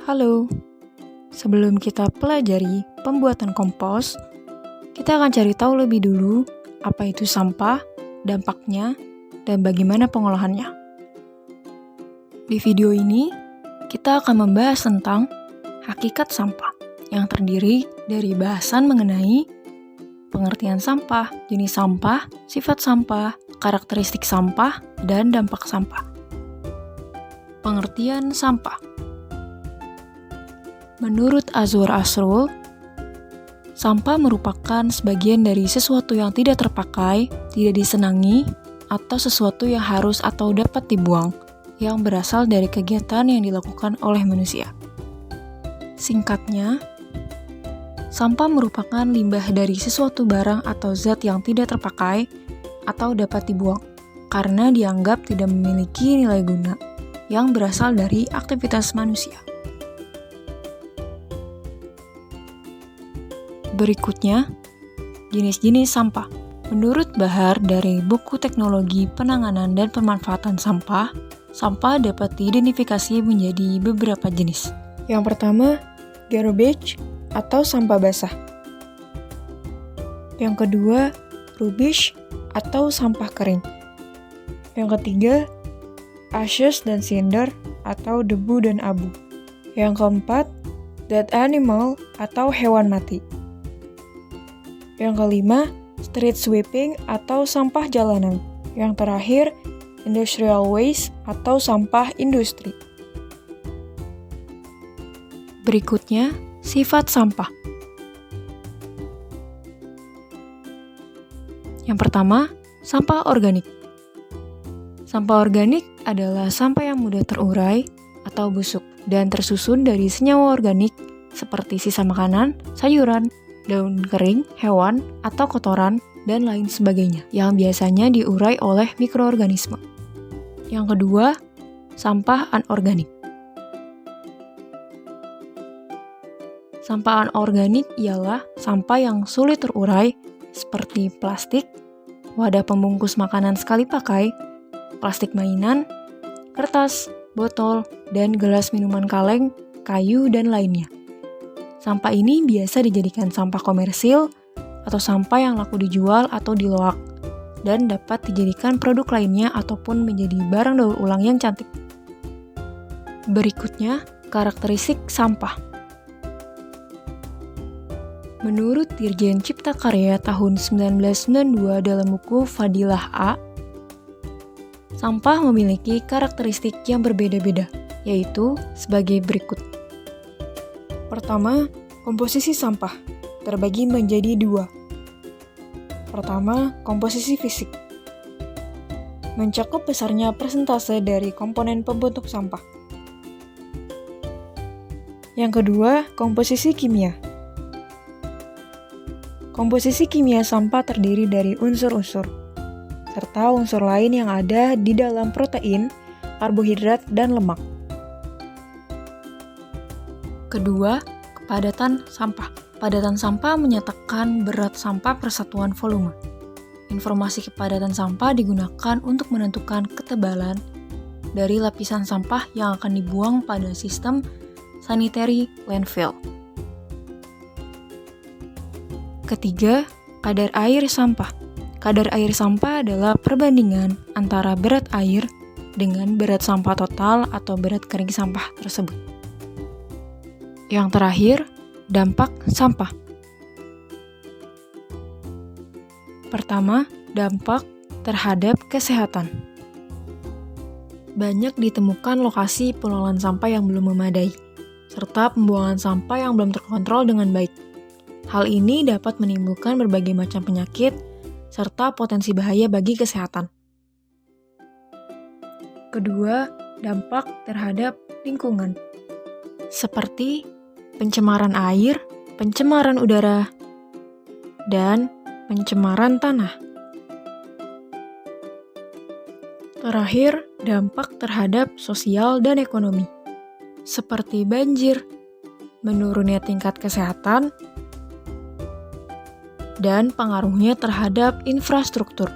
Halo, sebelum kita pelajari pembuatan kompos, kita akan cari tahu lebih dulu apa itu sampah, dampaknya, dan bagaimana pengolahannya. Di video ini, kita akan membahas tentang hakikat sampah yang terdiri dari bahasan mengenai pengertian sampah, jenis sampah, sifat sampah, karakteristik sampah, dan dampak sampah. Pengertian sampah. Menurut Azwar Asrul, sampah merupakan sebagian dari sesuatu yang tidak terpakai, tidak disenangi, atau sesuatu yang harus atau dapat dibuang, yang berasal dari kegiatan yang dilakukan oleh manusia. Singkatnya, sampah merupakan limbah dari sesuatu barang atau zat yang tidak terpakai atau dapat dibuang, karena dianggap tidak memiliki nilai guna, yang berasal dari aktivitas manusia. Berikutnya, jenis-jenis sampah. Menurut Bahar dari buku Teknologi Penanganan dan Pemanfaatan Sampah, sampah dapat diidentifikasi menjadi beberapa jenis. Yang pertama, garbage atau sampah basah. Yang kedua, rubbish atau sampah kering. Yang ketiga, ashes dan cinder atau debu dan abu. Yang keempat, dead animal atau hewan mati. Yang kelima, street sweeping atau sampah jalanan. Yang terakhir, industrial waste atau sampah industri. Berikutnya, sifat sampah. Yang pertama, sampah organik. Sampah organik adalah sampah yang mudah terurai atau busuk dan tersusun dari senyawa organik seperti sisa makanan, sayuran, daun kering, hewan, atau kotoran, dan lain sebagainya yang biasanya diurai oleh mikroorganisme. Yang kedua, sampah anorganik. Sampah anorganik ialah sampah yang sulit terurai seperti plastik, wadah pembungkus makanan sekali pakai, plastik mainan, kertas, botol, dan gelas minuman kaleng, kayu, dan lainnya. Sampah ini biasa dijadikan sampah komersil atau sampah yang laku dijual atau diloak dan dapat dijadikan produk lainnya ataupun menjadi barang daur ulang yang cantik. Berikutnya, karakteristik sampah. Menurut Dirjen Cipta Karya tahun 1992 dalam buku Fadilah A, sampah memiliki karakteristik yang berbeda-beda, yaitu sebagai berikut. Pertama, komposisi sampah terbagi menjadi dua. Pertama, komposisi fisik. Mencakup besarnya persentase dari komponen pembentuk sampah. Yang kedua, komposisi kimia. Komposisi kimia sampah terdiri dari unsur-unsur, serta unsur lain yang ada di dalam protein, karbohidrat, dan lemak. Kedua, kepadatan sampah. Padatan sampah menyatakan berat sampah per satuan volume. Informasi kepadatan sampah digunakan untuk menentukan ketebalan dari lapisan sampah yang akan dibuang pada sistem sanitary landfill. Ketiga, kadar air sampah. Kadar air sampah adalah perbandingan antara berat air dengan berat sampah total atau berat kering sampah tersebut. Yang terakhir, dampak sampah. Pertama, dampak terhadap kesehatan. Banyak ditemukan lokasi pengelolaan sampah yang belum memadai, serta pembuangan sampah yang belum terkontrol dengan baik. Hal ini dapat menimbulkan berbagai macam penyakit, serta potensi bahaya bagi kesehatan. Kedua, dampak terhadap lingkungan. Seperti pencemaran air, pencemaran udara, dan pencemaran tanah. Terakhir, dampak terhadap sosial dan ekonomi. Seperti banjir, menurunnya tingkat kesehatan, dan pengaruhnya terhadap infrastruktur.